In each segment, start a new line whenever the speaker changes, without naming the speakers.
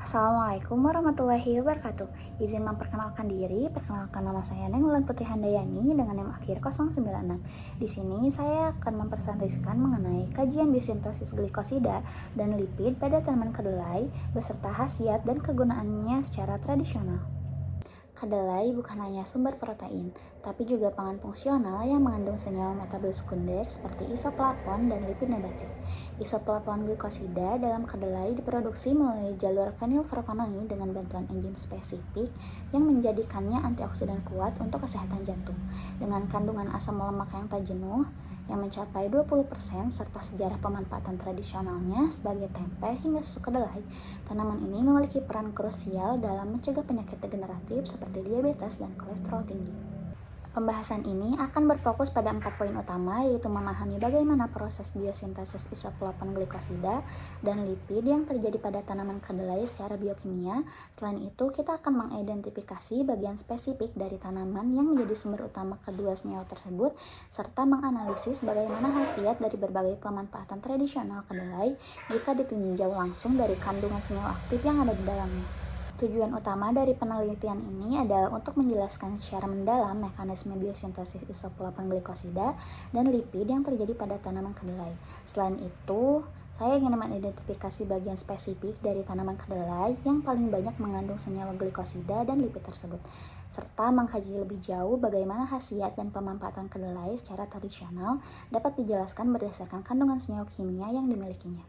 Assalamualaikum warahmatullahi wabarakatuh. Izin memperkenalkan diri, perkenalkan nama saya Neng Wulan Putri Handayani dengan NIM akhir 096. Di sini saya akan mempresentasikan mengenai kajian biosintesis glikosida dan lipid pada tanaman kedelai beserta khasiat dan kegunaannya secara tradisional. Kedelai bukan hanya sumber protein, tapi juga pangan fungsional yang mengandung senyawa metabolis sekunder seperti isoplavon dan lipid nabati. Isoplavon glikosida dalam kedelai diproduksi melalui jalur fenilpropanoid dengan bantuan enzim spesifik yang menjadikannya antioksidan kuat untuk kesehatan jantung. Dengan kandungan asam lemak yang tak jenuh, yang mencapai 20% serta sejarah pemanfaatan tradisionalnya sebagai tempe hingga susu kedelai, tanaman ini memiliki peran krusial dalam mencegah penyakit degeneratif seperti diabetes dan kolesterol tinggi. Pembahasan ini akan berfokus pada 4 poin utama, yaitu memahami bagaimana proses biosintesis isoplavon glikosida dan lipid yang terjadi pada tanaman kedelai secara biokimia. Selain itu, kita akan mengidentifikasi bagian spesifik dari tanaman yang menjadi sumber utama kedua senyawa tersebut, serta menganalisis bagaimana khasiat dari berbagai pemanfaatan tradisional kedelai jika ditinjau langsung dari kandungan senyawa aktif yang ada di dalamnya. Tujuan utama dari penelitian ini adalah untuk menjelaskan secara mendalam mekanisme biosintesis isoplavon glikosida dan lipid yang terjadi pada tanaman kedelai. Selain itu, saya ingin mengidentifikasi bagian spesifik dari tanaman kedelai yang paling banyak mengandung senyawa glikosida dan lipid tersebut, serta mengkaji lebih jauh bagaimana khasiat dan pemanfaatan kedelai secara tradisional dapat dijelaskan berdasarkan kandungan senyawa kimia yang dimilikinya.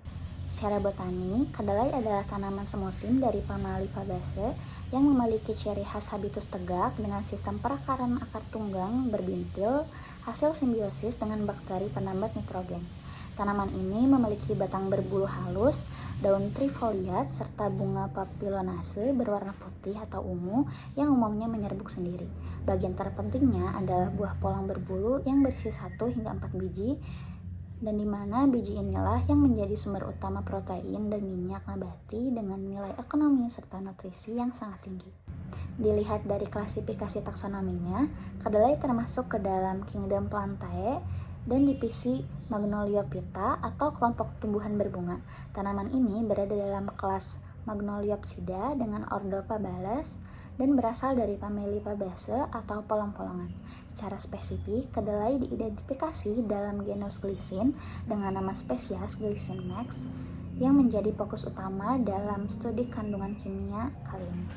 Secara botani, kedelai adalah tanaman semusim dari famili Fabaceae yang memiliki ciri khas habitus tegak dengan sistem perakaran akar tunggang berbintil hasil simbiosis dengan bakteri penambat nitrogen. Tanaman ini memiliki batang berbulu halus, daun trifoliat, serta bunga papilionase berwarna putih atau ungu yang umumnya menyerbuk sendiri. Bagian terpentingnya adalah buah polang berbulu yang berisi 1 hingga 4 biji, dan di mana biji inilah yang menjadi sumber utama protein dan minyak nabati dengan nilai ekonomi serta nutrisi yang sangat tinggi. Dilihat dari klasifikasi taksonominya, kedelai termasuk ke dalam kingdom Plantae dan divisi Magnoliophyta atau kelompok tumbuhan berbunga. Tanaman ini berada dalam kelas Magnoliopsida dengan ordo Fabaceae dan berasal dari famili Fabaceae atau polong-polongan. Secara spesifik, kedelai diidentifikasi dalam genus Glycine dengan nama spesies Glycine max yang menjadi fokus utama dalam studi kandungan kimia kali ini.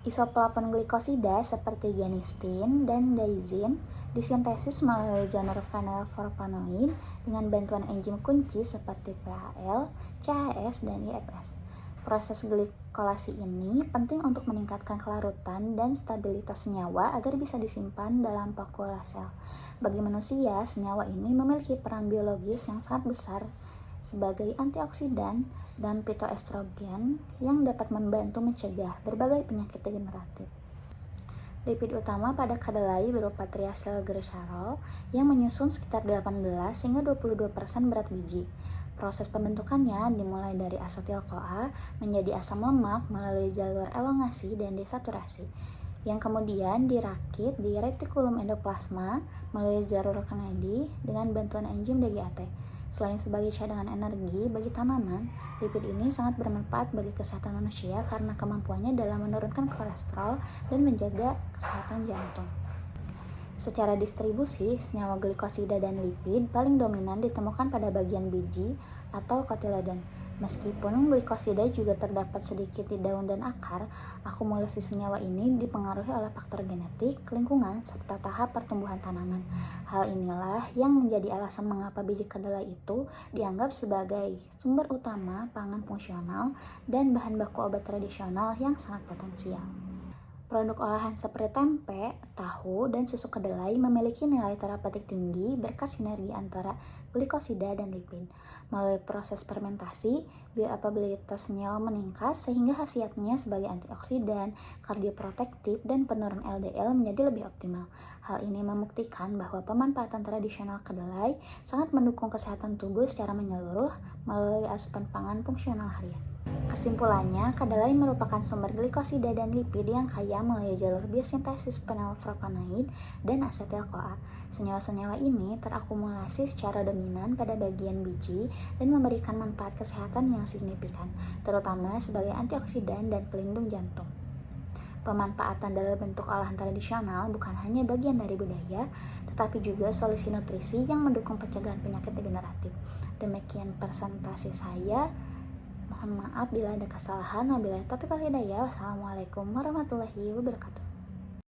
Isoplavon glikosida seperti genistin dan daizin disintesis melalui jalur fenilpropanoid dengan bantuan enzim kunci seperti PAL, CHS, dan IFS. Proses glikolasi ini penting untuk meningkatkan kelarutan dan stabilitas senyawa agar bisa disimpan dalam vakuola sel. Bagi manusia, senyawa ini memiliki peran biologis yang sangat besar sebagai antioksidan dan fitoestrogen yang dapat membantu mencegah berbagai penyakit degeneratif. Lipid utama pada kedelai berupa triacylglycerol yang menyusun sekitar 18 hingga 22% berat biji. Proses pembentukannya dimulai dari asetil-CoA menjadi asam lemak melalui jalur elongasi dan desaturasi, yang kemudian dirakit di retikulum endoplasma melalui jalur Kennedy dengan bantuan enzim DGAT. Selain sebagai cadangan energi bagi tanaman, lipid ini sangat bermanfaat bagi kesehatan manusia karena kemampuannya dalam menurunkan kolesterol dan menjaga kesehatan jantung. Secara distribusi, senyawa glikosida dan lipid paling dominan ditemukan pada bagian biji atau kotiledon. Meskipun glikosida juga terdapat sedikit di daun dan akar, akumulasi senyawa ini dipengaruhi oleh faktor genetik, lingkungan, serta tahap pertumbuhan tanaman. Hal inilah yang menjadi alasan mengapa biji kedelai itu dianggap sebagai sumber utama pangan fungsional dan bahan baku obat tradisional yang sangat potensial. Produk olahan seperti tempe, tahu, dan susu kedelai memiliki nilai terapeutik tinggi berkat sinergi antara glikosida dan lipid. Melalui proses fermentasi, bioavailabilitas senyawa meningkat sehingga khasiatnya sebagai antioksidan, kardioprotektif, dan penurun LDL menjadi lebih optimal. Hal ini membuktikan bahwa pemanfaatan tradisional kedelai sangat mendukung kesehatan tubuh secara menyeluruh melalui asupan pangan fungsional harian. Kesimpulannya, kedelai merupakan sumber glikosida dan lipid yang kaya melalui jalur biosintesis fenolflavonoid dan asetil-CoA. Senyawa-senyawa ini terakumulasi secara dominan pada bagian biji dan memberikan manfaat kesehatan yang signifikan, terutama sebagai antioksidan dan pelindung jantung. Pemanfaatan dalam bentuk olahan tradisional bukan hanya bagian dari budaya, tetapi juga solusi nutrisi yang mendukung pencegahan penyakit degeneratif. Demikian presentasi saya. Mohon maaf bila ada kesalahan. Wabillahi taufiq wal hidayah. Wassalamualaikum warahmatullahi wabarakatuh.